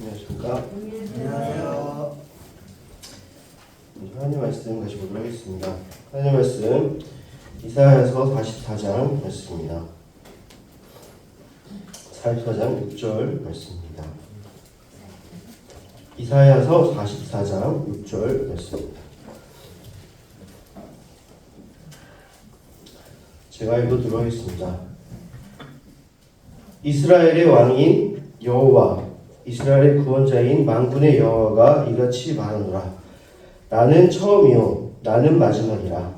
안녕하십니까. 안녕하세요. 하나님 말씀 같이 보도록 하겠습니다. 하나님 말씀 이사야서 44장 말씀입니다. 44장 6절 말씀입니다. 이사야서 44장 6절 말씀입니다. 제가 읽어드리도록 하겠습니다. 이스라엘의 왕인 여호와, 이스라엘의 구원자인 만군의 여호와가 이같이 말하노라. 나는 처음이요 나는 마지막이라.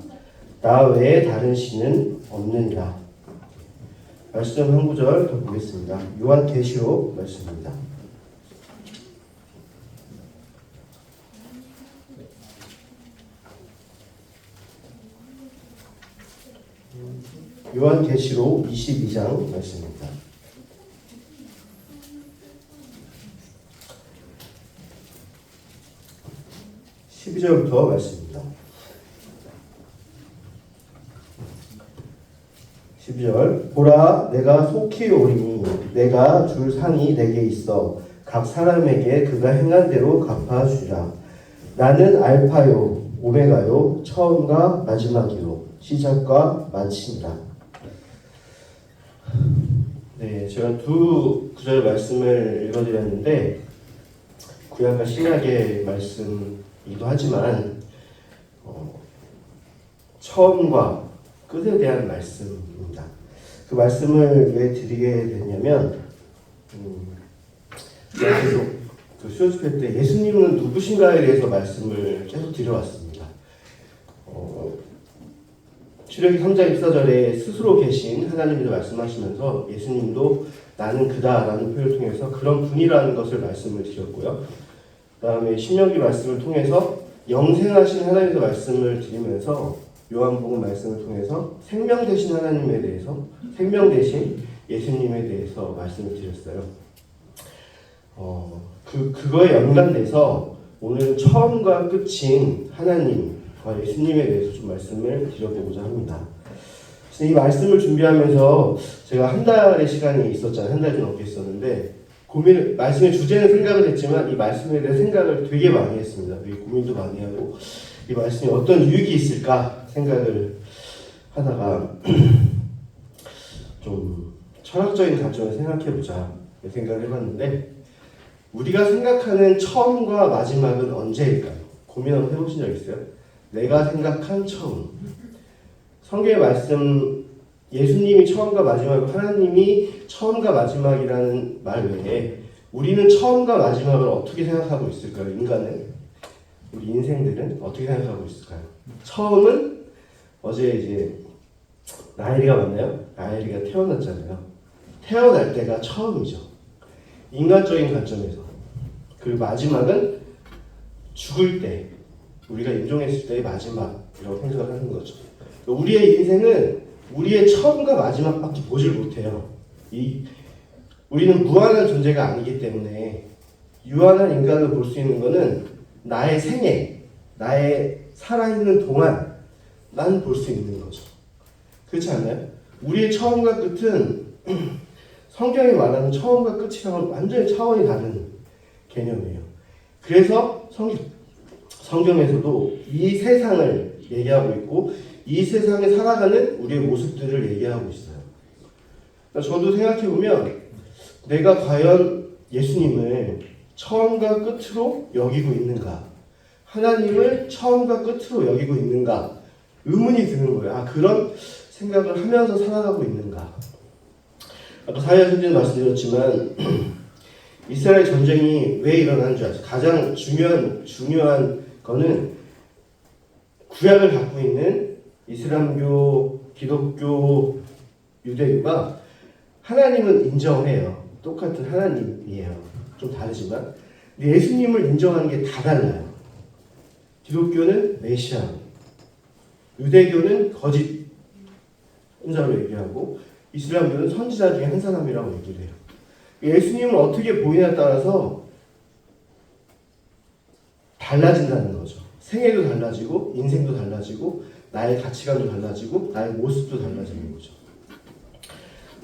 나 외에 다른 신은 없느니라. 말씀 한 구절 더 보겠습니다. 요한계시록 말씀입니다. 요한계시록 22장 말씀입니다. 12절부터 말씀입니다. 12절 보라 내가 속히 오리니 내가 줄 상이 내게 있어 각 사람에게 그가 행한 대로 갚아주리라. 나는 알파요 오메가요 처음과 마지막이요 시작과 마침이라. 네, 제가 두 구절 말씀을 읽어드렸는데 구약과 신약의 말씀이기도 하지만 처음과 끝에 대한 말씀입니다. 그 말씀을 왜 드리게 됐냐면 제가 계속 그 수요 집회 때 예수님은 누구신가에 대해서 말씀을 계속 드려왔습니다. 출애굽기 3장 14절에 스스로 계신 하나님이 말씀하시면서 예수님도 나는 그다라는 표현을 통해서 그런 분이라는 것을 말씀을 드렸고요. 그 다음에 신명기 말씀을 통해서 영생하신 하나님의 말씀을 드리면서 요한복음 말씀을 통해서 생명 되신 하나님에 대해서 생명 되신 예수님에 대해서 말씀을 드렸어요. 그거에 연관돼서 오늘은 처음과 끝인 하나님과 예수님에 대해서 좀 말씀을 드려보고자 합니다. 그래서 이 말씀을 준비하면서 제가 한 달의 시간이 있었잖아요. 한 달 좀 넘게 있었는데 말씀의 주제는 생각을 했지만 이 말씀에 대한 생각을 되게 많이 했습니다. 되게 고민도 많이 하고 이 말씀이 어떤 유익이 있을까 생각을 하다가 좀 철학적인 관점을 생각해보자 생각을 해봤는데 우리가 생각하는 처음과 마지막은 언제일까요? 고민 한번 해보신 적 있어요? 내가 생각한 처음. 성경의 말씀 예수님이 처음과 마지막이고 하나님이 처음과 마지막이라는 말 외에 우리는 처음과 마지막을 어떻게 생각하고 있을까요? 인간은? 우리 인생들은 어떻게 생각하고 있을까요? 처음은 어제 이제 나엘이가 맞나요? 나엘이가 태어났잖아요. 태어날 때가 처음이죠. 인간적인 관점에서. 그리고 마지막은 죽을 때, 우리가 임종했을 때의 마지막이라고 생각하는 거죠. 우리의 인생은 우리의 처음과 마지막밖에 보질 못해요. 우리는 무한한 존재가 아니기 때문에 유한한 인간을 볼 수 있는 것은 나의 생애, 나의 살아있는 동안 난 볼 수 있는 거죠. 그렇지 않나요? 우리의 처음과 끝은 성경이 말하는 처음과 끝이랑은 완전히 차원이 다른 개념이에요. 그래서 성경에서도 이 세상을 얘기하고 있고 이 세상에 살아가는 우리의 모습들을 얘기하고 있어요. 저도 생각해보면 내가 과연 예수님을 처음과 끝으로 여기고 있는가? 하나님을 처음과 끝으로 여기고 있는가? 의문이 드는 거예요. 그런 생각을 하면서 살아가고 있는가? 아까 사야 선생님 말씀드렸지만 이스라엘 전쟁이 왜 일어나는 줄 아세요? 가장 중요한 거는 구약을 갖고 있는 이슬람교, 기독교, 유대교가 하나님은 인정해요. 똑같은 하나님이에요. 좀 다르지만 예수님을 인정하는 게 다 달라요. 기독교는 메시아, 유대교는 거짓 혼자로 얘기하고 이슬람교는 선지자 중에 한 사람이라고 얘기를 해요. 예수님은 어떻게 보이냐에 따라서 달라진다는 거죠. 생애도 달라지고 인생도 달라지고 나의 가치관도 달라지고 나의 모습도 달라지는 거죠.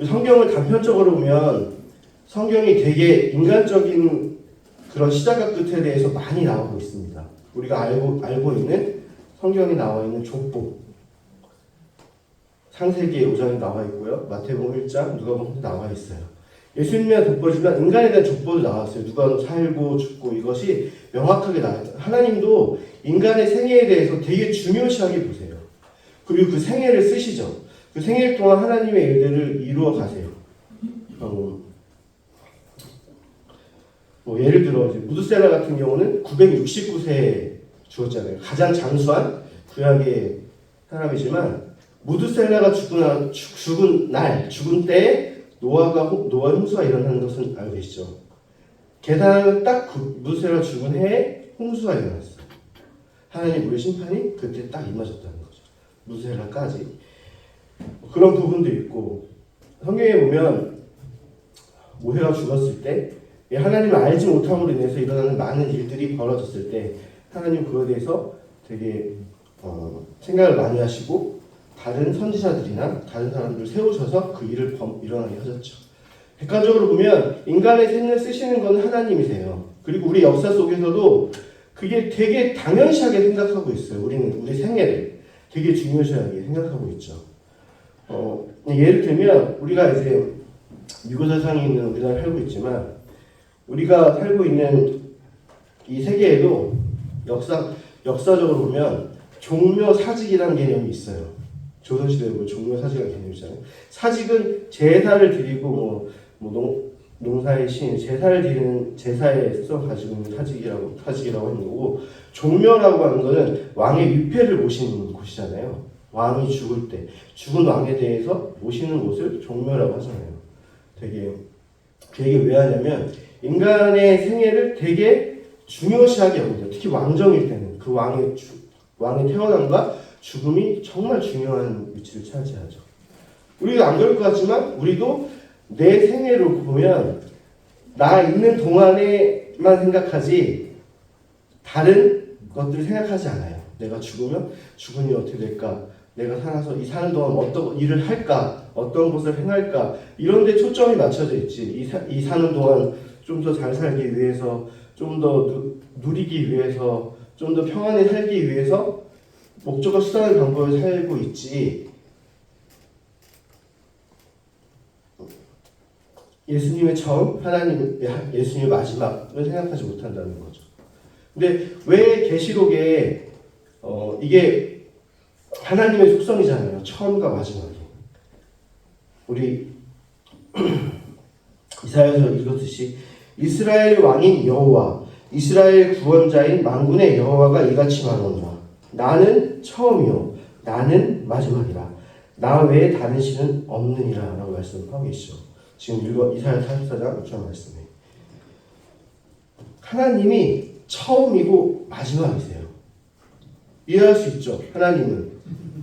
성경을 단편적으로 보면 성경이 되게 인간적인 그런 시작과 끝에 대해서 많이 나오고 있습니다. 우리가 알고 있는 성경에 나와 있는 족보, 창세기에 5장에 나와 있고요. 마태복음 1장, 누가복음에 나와 있어요. 예수님의 족보지만 인간에 대한 족보도 나왔어요. 누가 살고 죽고 이것이 명확하게 나왔어요. 하나님도 인간의 생애에 대해서 되게 중요시하게 보세요. 그리고 그 생애를 쓰시죠. 그 생애 동안 하나님의 일들을 이루어 가세요. 뭐 예를 들어 무드셀라 같은 경우는 969세에 죽었잖아요. 가장 장수한 구약의 사람이지만 무드셀라가 죽은 때에 노아 홍수가 일어나는 것은 알고 계시죠? 계산 딱 무드셀라 죽은 해에 홍수가 일어났어요. 하나님 우리 심판이 그때 딱 임하셨다는 거죠. 무드셀라까지. 그런 부분도 있고 성경에 보면 모세가 죽었을 때 하나님을 알지 못함으로 인해서 일어나는 많은 일들이 벌어졌을 때 하나님 그거에 대해서 되게 생각을 많이 하시고 다른 선지자들이나 다른 사람들을 세우셔서 그 일을 일어나게 하셨죠. 객관적으로 보면 인간의 생을 쓰시는 건 하나님이세요. 그리고 우리 역사 속에서도 그게 되게 당연시하게 생각하고 있어요. 우리는 우리 생애를 되게 중요시하게 생각하고 있죠. 예를 들면 우리가 이제 미국 세상에 있는 우리나라에 살고 있지만 우리가 살고 있는 이 세계에도 역사적으로 보면 종묘 사직이라는 개념이 있어요. 조선시대에 보면 종묘 사직이라는 개념이 있잖아요. 사직은 제사를 드리고 농사의 신 제사를 드리는 제사에서 가지고 있는 사직이라고 하는 거고, 종묘라고 하는 거는 왕의 위패를 모시는 곳이잖아요. 왕이 죽을 때 죽은 왕에 대해서 모시는 곳을 종묘라고 하잖아요. 되게 왜 하냐면 인간의 생애를 되게 중요시하게 여긴대요. 특히 왕정일 때는 그 왕의 태어남과 죽음이 정말 중요한 위치를 차지하죠. 우리가 안 그럴 것 같지만 우리도 내 생애를 보면 나 있는 동안에만 생각하지 다른 것들을 생각하지 않아요. 내가 죽으면 죽은 일 어떻게 될까? 내가 살아서 이 사는 동안 어떤 일을 할까? 어떤 것을 행할까? 이런 데 초점이 맞춰져 있지. 이 사는 동안 좀 더 잘 살기 위해서, 좀 더 누리기 위해서, 좀 더 평안히 살기 위해서 목적과 수단의 방법을 살고 있지. 예수님의 처음, 예수님의 마지막을 생각하지 못한다는 거죠. 근데 왜 계시록에 이게 하나님의 속성이잖아요. 처음과 마지막이. 우리 이사야서 읽었듯이 이스라엘 왕인 여호와, 이스라엘 구원자인 만군의 여호와가 이같이 말하노라. 나는 처음이요 나는 마지막이라. 나 외에 다른 신은 없느니라 라고 말씀하고 계시죠. 지금 이사야 44장 6절 말씀에 하나님이 처음이고 마지막이세요. 이해할 수 있죠. 하나님은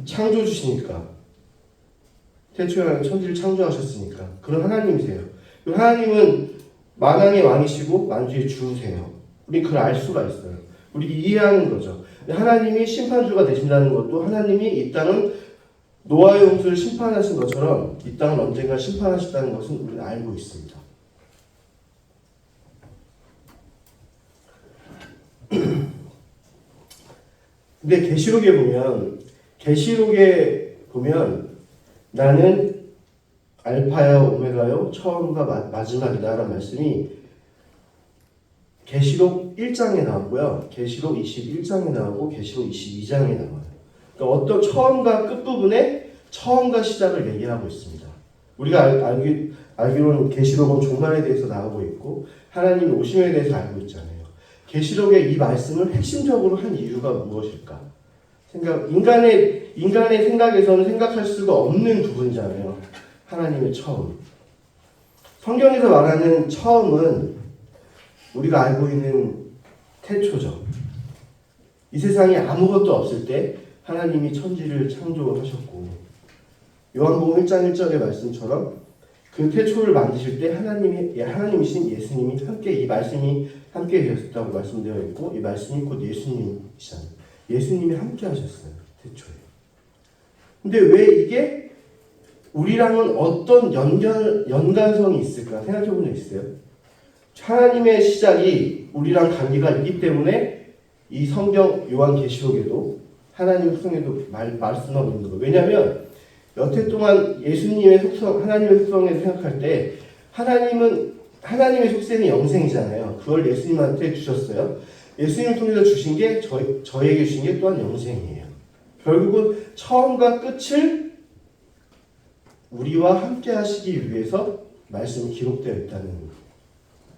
창조주시니까, 태초에 천지를 창조하셨으니까 그런 하나님이세요. 하나님은 만왕의 왕이시고 만주의 주세요. 우리 그걸 알 수가 있어요. 우리 이해하는 거죠. 하나님이 심판주가 되신다는 것도, 하나님이 이 땅은 노아의 홍수를 심판하신 것처럼 이 땅을 언젠가 심판하신다는 것은 우리는 알고 있습니다. 근데 계시록에 보면 나는 알파요 오메가요 처음과 마지막이다 라는 말씀이 계시록 1장에 나오고요, 계시록 21장에 나오고 계시록 22장에 나와요. 그러니까 어떤 처음과 끝부분에 처음과 시작을 얘기하고 있습니다. 우리가 알기로는 계시록은 종말에 대해서 나오고 있고 하나님의 오심에 대해서 알고 있잖아요. 계시록의 이 말씀을 핵심적으로 한 이유가 무엇일까? 인간의 생각에서는 생각할 수가 없는 부분이잖아요. 하나님의 처음. 성경에서 말하는 처음은 우리가 알고 있는 태초죠. 이 세상에 아무것도 없을 때 하나님이 천지를 창조하셨고, 요한복음 1장 1절의 말씀처럼 그 태초를 만드실 때 하나님이신 예수님이 함께, 이 말씀이 함께 되었다고 말씀되어 있고, 이 말씀이 곧 예수님이시잖아요. 예수님이 함께 하셨어요. 태초에. 근데 왜 이게 우리랑은 어떤 연관성이 있을까 생각해 본 적 있어요? 하나님의 시작이 우리랑 관계가 있기 때문에 이 성경 요한계시록에도 하나님 속성에도 말씀하고 있는 거예요. 왜냐하면 여태 동안 예수님의 속성, 하나님의 속성을 생각할 때 하나님의 속성이 영생이잖아요. 그걸 예수님한테 주셨어요. 예수님을 통해서 주신 게 저에게 주신 게 또한 영생이에요. 결국은 처음과 끝을 우리와 함께 하시기 위해서 말씀이 기록되어 있다는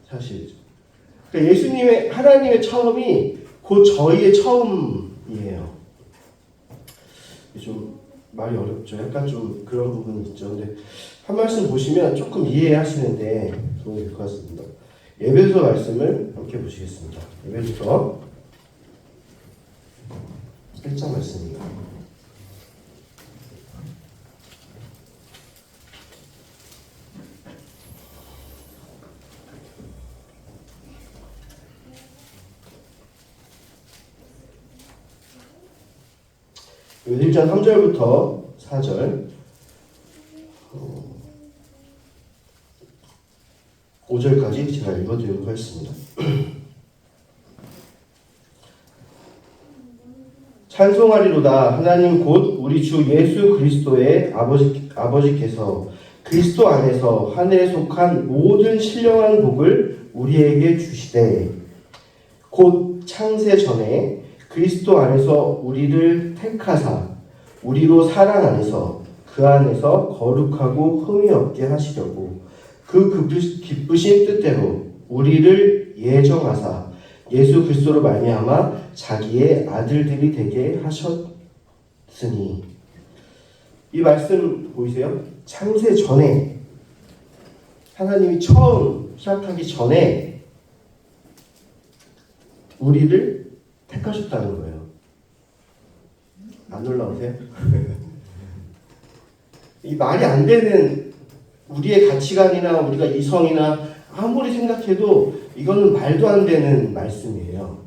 사실이죠. 그러니까 하나님의 처음이 곧 저희의 처음이에요. 좀 말이 어렵죠. 약간 좀 그런 부분이 있죠. 근데 한 말씀 보시면 조금 이해하시는데 도움이 될 것 같습니다. 에베소 말씀을 함께 보시겠습니다. 에베소서 1장 말씀입니다. 여기 1장 3절부터 4절 5절까지 제가 읽어드리도록 하겠습니다. 찬송하리로다. 하나님 곧 우리 주 예수 그리스도의 아버지께서 그리스도 안에서 하늘에 속한 모든 신령한 복을 우리에게 주시되 곧 창세 전에 그리스도 안에서 우리를 택하사 우리로 사랑 안에서 그 안에서 거룩하고 흠이 없게 하시려고 그 기쁘신 뜻대로 우리를 예정하사 예수 그리스도로 말미암아 자기의 아들들이 되게 하셨으니. 이 말씀 보이세요? 창세 전에 하나님이 처음 시작하기 전에 우리를 택하셨다는 거예요. 안 놀라우세요? 이 말이 안 되는 우리의 가치관이나 우리가 이성이나 아무리 생각해도 이거는 말도 안 되는 말씀이에요.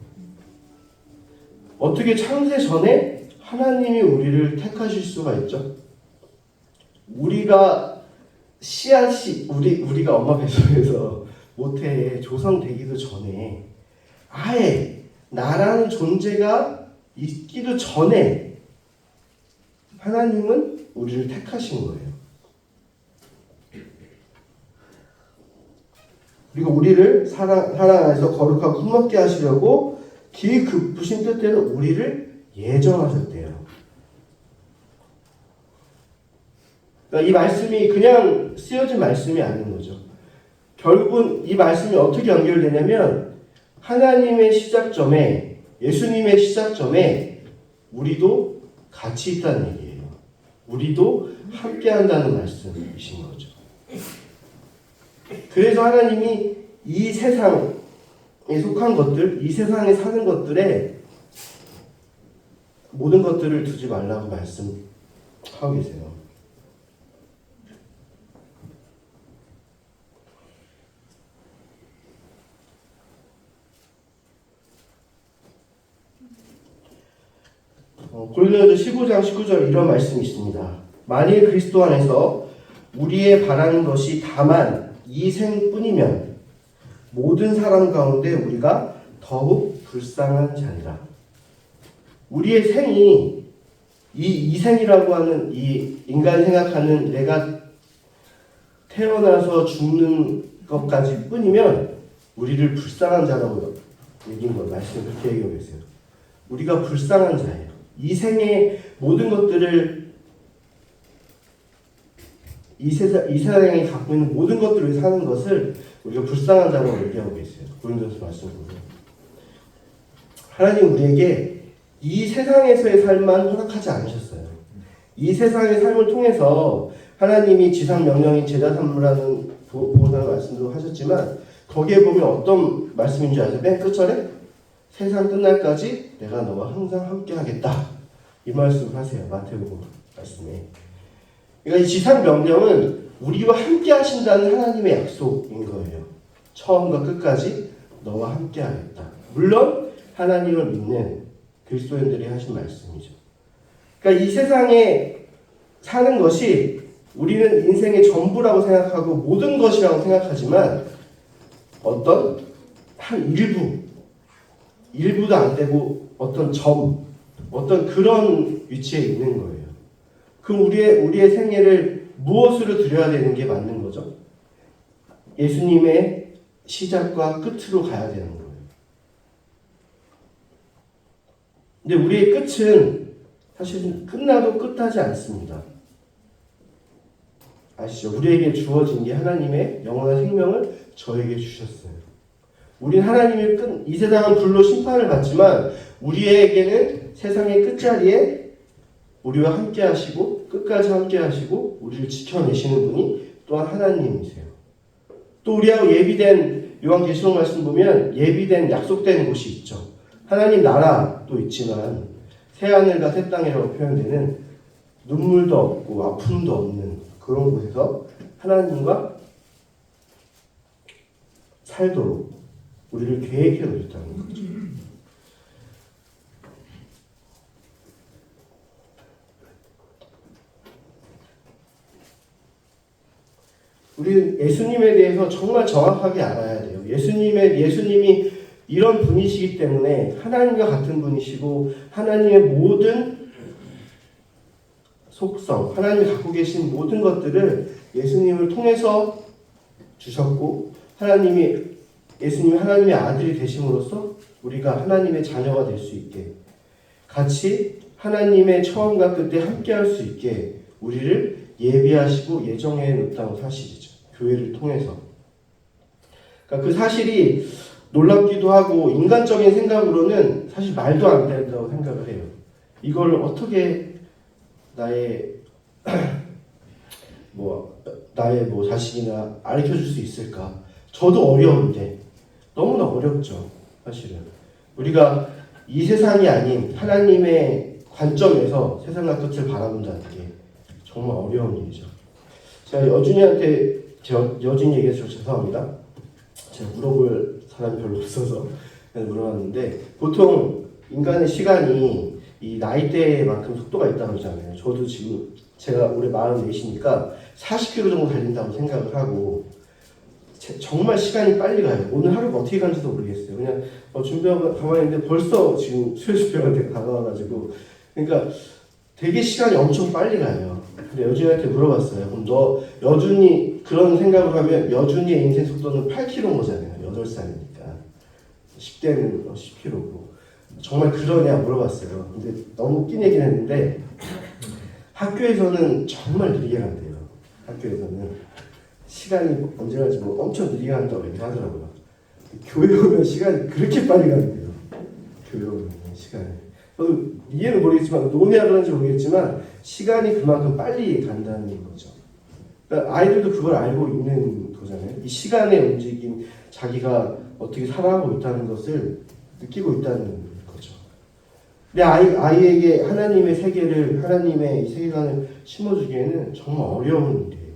어떻게 창세 전에 하나님이 우리를 택하실 수가 있죠? 우리가 우리가 엄마 뱃속에서 모태에 조성되기도 전에 아예 나라는 존재가 있기도 전에 하나님은 우리를 택하신 거예요. 그리고 우리를 사랑 안에서 거룩하고 흠없게 하시려고 기쁘신 뜻대로 우리를 예정하셨대요. 그러니까 이 말씀이 그냥 쓰여진 말씀이 아닌 거죠. 결국은 이 말씀이 어떻게 연결되냐면 하나님의 시작점에, 예수님의 시작점에 우리도 같이 있다는 얘기예요. 우리도 함께 한다는 말씀이신 거죠. 그래서 하나님이 이 세상에 속한 것들, 이 세상에 사는 것들에 모든 것들을 두지 말라고 말씀하고 계세요. 고린도전서 15장 19절 이런 말씀이 있습니다. 만일 그리스도 안에서 우리의 바라는 것이 다만 이 생뿐이면 모든 사람 가운데 우리가 더욱 불쌍한 자니라. 우리의 생이 이 생이라고 하는 이 인간이 생각하는 내가 태어나서 죽는 것까지 뿐이면 우리를 불쌍한 자라고 얘기한 거 말씀 그렇게 얘기하고 계세요. 우리가 불쌍한 자예요. 이 생의 모든 것들을 이 세상에 갖고 있는 모든 것들을 사는 것을 우리가 불쌍한 자라고 얘기하고 계세요. 고린도전서 말씀 보면 하나님 우리에게 이 세상에서의 삶만 허락하지 않으셨어요. 이 세상의 삶을 통해서 하나님이 지상 명령인 제자 삼으라는 보호사의 말씀도 하셨지만 거기에 보면 어떤 말씀인 줄 아세요? 맨 끝절에 세상 끝날까지 내가 너와 항상 함께 하겠다. 이 말씀을 하세요. 마태복음 말씀에. 그러니까 이 지상 명령은 우리와 함께 하신다는 하나님의 약속인 거예요. 처음과 끝까지 너와 함께 하겠다. 물론 하나님을 믿는 그리스도인들이 하신 말씀이죠. 그러니까 이 세상에 사는 것이 우리는 인생의 전부라고 생각하고 모든 것이라고 생각하지만 어떤 한 일부도 안 되고 어떤 어떤 그런 위치에 있는 거예요. 그럼 우리의 생애를 무엇으로 드려야 되는 게 맞는 거죠? 예수님의 시작과 끝으로 가야 되는 거예요. 근데 우리의 끝은 사실은 끝나도 끝나지 않습니다. 아시죠? 우리에게 주어진 게 하나님의 영원한 생명을 저에게 주셨어요. 우린 하나님의 이 세상은 불로 심판을 받지만 우리에게는 세상의 끝자리에 우리와 함께 하시고 끝까지 함께 하시고 우리를 지켜내시는 분이 또한 하나님이세요. 또 우리하고 예비된 요한계시록 말씀 보면 예비된 약속된 곳이 있죠. 하나님 나라도 있지만 새하늘과 새 땅이라고 표현되는 눈물도 없고 아픔도 없는 그런 곳에서 하나님과 살도록 우리를 계획해 놓으셨다는 거죠. 우리는 예수님에 대해서 정말 정확하게 알아야 돼요. 예수님이 이런 분이시기 때문에 하나님과 같은 분이시고 하나님의 모든 속성, 하나님이 갖고 계신 모든 것들을 예수님을 통해서 주셨고 예수님이 하나님의 아들이 되심으로써 우리가 하나님의 자녀가 될 수 있게 같이 하나님의 처음과 끝에 함께 할 수 있게 우리를 예비하시고 예정해 놓았다는 사실이죠. 교회를 통해서. 그러니까 그 사실이 놀랍기도 하고 인간적인 생각으로는 사실 말도 안 된다고 생각을 해요. 이걸 어떻게 나의 자식이나 가르쳐 줄 수 있을까? 저도 어려운데 너무나 어렵죠. 사실은 우리가 이 세상이 아닌 하나님의 관점에서 세상과 끝을 바라본다는 게 정말 어려운 일이죠. 제가 여준이한테 여준이 얘기해서 죄송합니다. 제가 물어볼 사람이 별로 없어서 물어봤는데 보통 인간의 시간이 이 나이대만큼 속도가 있다고 그러잖아요. 저도 지금 제가 올해 44이니까 40km 정도 달린다고 생각을 하고 정말 시간이 빨리 가요. 오늘 하루가 어떻게 간지도 모르겠어요. 그냥 준비하고 가만히 있는데 벌써 지금 수요 집회가 되게 다가와가지고 그러니까 되게 시간이 엄청 빨리 가요. 근데 여준이한테 물어봤어요. 그럼 너 여준이 그런 생각을 하면 여준이의 인생 속도는 8km인 거잖아요. 8살이니까 10대는 10km고 정말 그러냐 물어봤어요. 근데 너무 웃긴 얘기는 했는데 학교에서는 정말 느리게 간대요. 학교에서는 시간이 언제 갈지 뭐 엄청 느리게 간다고 얘기하더라고요. 교회 오면 시간이 그렇게 빨리 간대요. 교회 오면 시간이. 저도 이해는 모르겠지만 논의하 그런지 모르겠지만 시간이 그만큼 빨리 간다는 거죠. 그러니까 아이들도 그걸 알고 있는 거잖아요. 이 시간의 움직임, 자기가 어떻게 살아가고 있다는 것을 느끼고 있다는 거죠. 근데 아이에게 하나님의 세계를, 하나님의 이 세계관을 심어주기에는 정말 어려운 일이에요.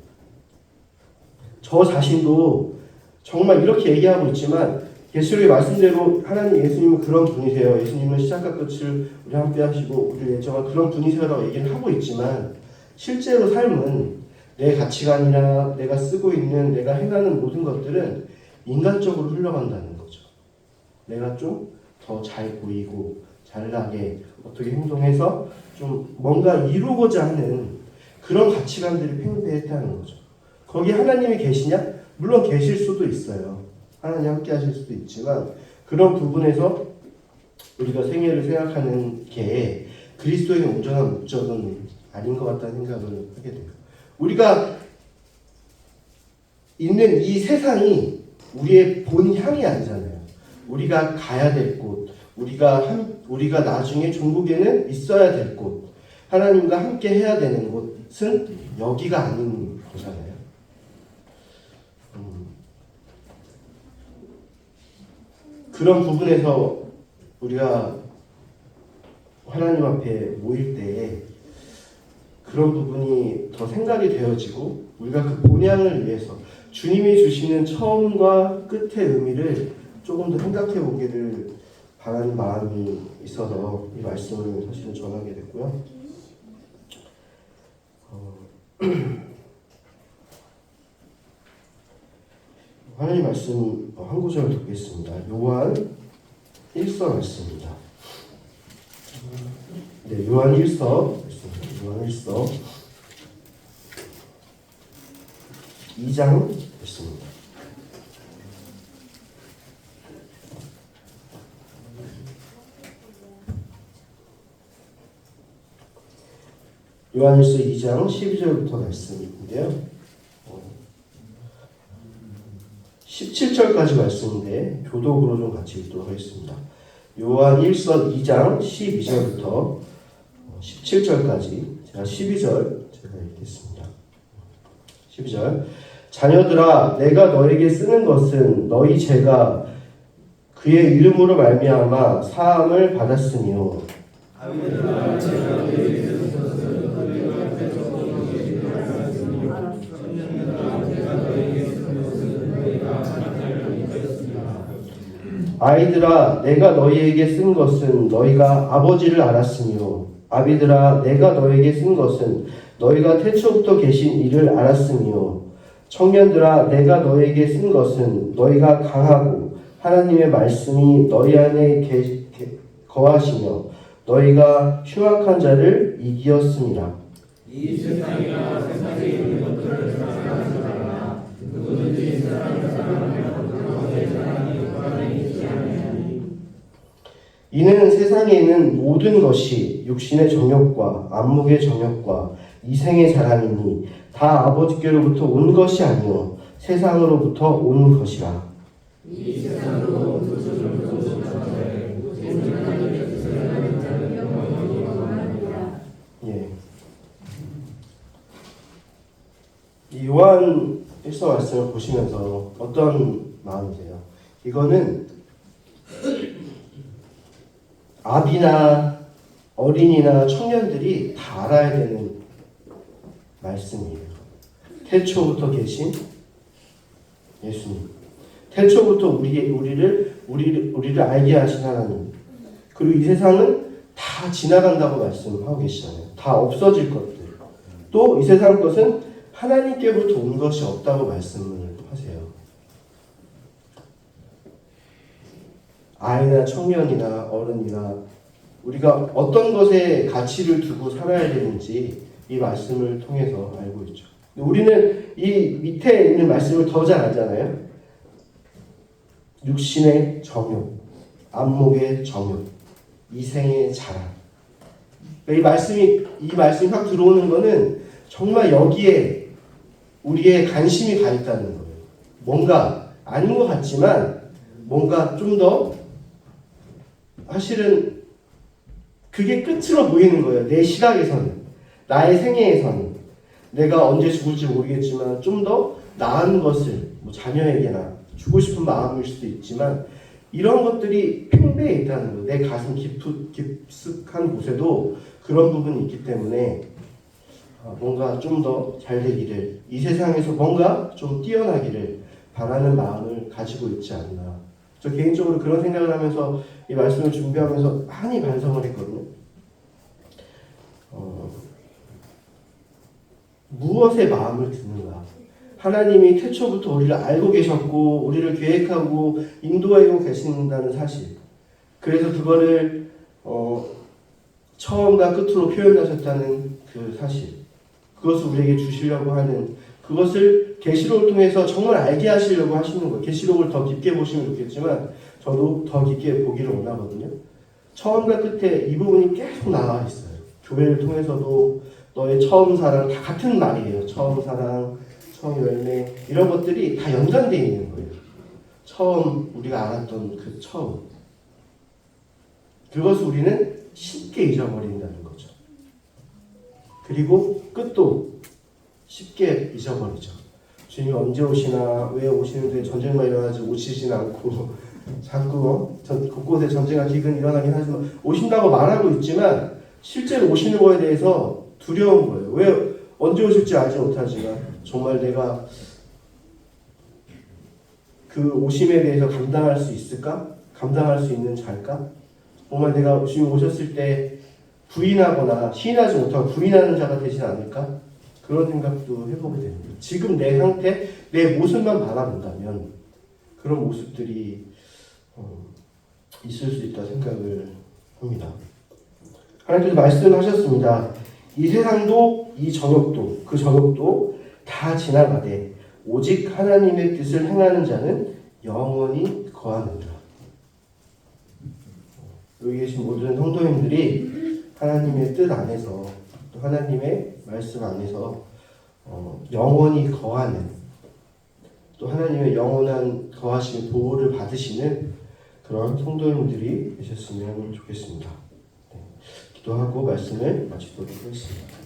저 자신도 정말 이렇게 얘기하고 있지만 계시록의 말씀대로 하나님 예수님은 그런 분이세요. 예수님은 시작과 끝을 우리 함께 하시고 우리를 예정한 그런 분이세요라고 얘기를 하고 있지만 실제로 삶은 내 가치관이나 내가 쓰고 있는 내가 행하는 모든 것들은 인간적으로 흘러간다는 거죠. 내가 좀 더 잘 보이고 잘나게 어떻게 행동해서 좀 뭔가 이루고자 하는 그런 가치관들이 팽배했다는 거죠. 거기 하나님이 계시냐? 물론 계실 수도 있어요. 하나님 함께 하실 수도 있지만 그런 부분에서 우리가 생애를 생각하는 게 그리스도의 온전한 목적은 아닌 것 같다는 생각을 하게 돼요. 우리가 있는 이 세상이 우리의 본향이 아니잖아요. 우리가 가야 될 곳, 우리가 나중에 종국에는 있어야 될 곳, 하나님과 함께 해야 되는 곳은 여기가 아닌 거잖아요. 그런 부분에서 우리가 하나님 앞에 모일 때에 그런 부분이 더 생각이 되어지고 우리가 그 본향을 위해서 주님이 주시는 처음과 끝의 의미를 조금 더 생각해 보기를 바라는 마음이 있어서 이 말씀을 사실은 전하게 됐고요. 하나님 말씀 한 구절 보겠습니다. 요한 1서 말씀입니다. 네, 요한 1서 말씀입니다. 요한 1서 2장 말씀입니다. 요한일서 2장 12절부터 말씀인데요. 17절까지 말씀인데 교독으로 좀 같이 읽도록 하겠습니다. 요한일서 2장 12절부터 17절까지 제가 12절 제가 읽겠습니다. 12절 자녀들아 내가 너에게 쓰는 것은 너희 죄가 그의 이름으로 말미암아 사함을 받았으며 아이들아 내가 너희에게 쓴 것은 너희가 아버지를 알았으며 아비들아 내가 너에게 쓴 것은 너희가 태초부터 계신 이를 알았으며 청년들아 내가 너에게 쓴 것은 너희가 강하고 하나님의 말씀이 너희 안에 거하시며 너희가 흉악한 자를 이기었음이라. 이 세상이나 세상에 있는 것들을 사랑하지 말라. 누구든지 사랑을 사랑하면 그것의 사랑이 그 안에 있지 아니하니. 이는 세상에 있는 모든 것이 육신의 정욕과 안목의 정욕과 이생의 자랑이니 다 아버지께로부터 온 것이 아니요 세상으로부터 온 것이라. 이 세상으로 온 것을 조심하되 오직 하나님의 뜻을 하는 자는 영원히 영원하리라. 예. 이 요한 1서 말씀을 보시면서 어떤 마음이세요? 이거는 아비나 어린이나 청년들이 다 알아야 되는 말씀이에요. 태초부터 계신 예수님. 태초부터 우리를 알게 하신 하나님. 그리고 이 세상은 다 지나간다고 말씀하고 계시잖아요. 다 없어질 것들. 또 이 세상 것은 하나님께부터 온 것이 없다고 말씀을 하세요. 아이나 청년이나 어른이나 우리가 어떤 것에 가치를 두고 살아야 되는지 이 말씀을 통해서 알고 있죠. 우리는 이 밑에 있는 말씀을 더 잘 알잖아요. 육신의 정욕, 안목의 정욕, 이생의 자랑. 이 말씀이 확 들어오는 거는 정말 여기에 우리의 관심이 가 있다는 거예요. 뭔가 아닌 것 같지만 뭔가 좀 더 사실은 그게 끝으로 보이는 거예요. 내 시각에서는, 나의 생애에서는. 내가 언제 죽을지 모르겠지만 좀 더 나은 것을 뭐 자녀에게나 주고 싶은 마음일 수도 있지만 이런 것들이 팽배해 있다는 거예요. 내 가슴 깊숙한 곳에도 그런 부분이 있기 때문에 뭔가 좀 더 잘 되기를, 이 세상에서 뭔가 좀 뛰어나기를 바라는 마음을 가지고 있지 않나. 저 개인적으로 그런 생각을 하면서 이 말씀을 준비하면서 많이 반성을 했거든요. 무엇에 마음을 두는가? 하나님이 태초부터 우리를 알고 계셨고 우리를 계획하고 인도하고 계신다는 사실. 그래서 그거를 처음과 끝으로 표현하셨다는 그 사실. 그것을 우리에게 주시려고 하는, 그것을 계시록을 통해서 정말 알게 하시려고 하시는 거예요. 계시록을 더 깊게 보시면 좋겠지만 저도 더 깊게 보기를 원하거든요. 처음과 끝에 이 부분이 계속 나와 있어요. 교회를 통해서도 너의 처음 사랑, 다 같은 말이에요. 처음 사랑, 처음 열매, 이런 것들이 다 연관되어 있는 거예요. 처음 우리가 알았던 그 처음, 그것을 우리는 쉽게 잊어버린다는 거죠. 그리고 끝도 쉽게 잊어버리죠. 주님이 언제 오시나, 왜 오시는데 전쟁만 일어나지 오시진 않고 자꾸 곳곳에 전쟁과 기근이 일어나긴 하지만 오신다고 말하고 있지만 실제로 오시는 거에 대해서 두려운 거예요. 왜 언제 오실지 알지 못하지만 정말 내가 그 오심에 대해서 감당할 수 있을까? 감당할 수 있는 자일까? 정말 내가 주님 오셨을 때 부인하거나 시인하지 못하고 부인하는 자가 되지 않을까? 그런 생각도 해보게 됩니다. 지금 내 상태, 내 모습만 바라본다면 그런 모습들이 있을 수 있다 생각을 합니다. 하나님께서 말씀하셨습니다. 이 세상도 이 저녁도 그 저녁도 다 지나가되 오직 하나님의 뜻을 행하는 자는 영원히 거하느니라. 여기 계신 모든 성도님들이 하나님의 뜻 안에서 또 하나님의 말씀 안에서 영원히 거하는 또 하나님의 영원한 거하심의 보호를 받으시는 그런 성도님들이 되셨으면 좋겠습니다. 기도하고 말씀을 마치도록 하겠습니다.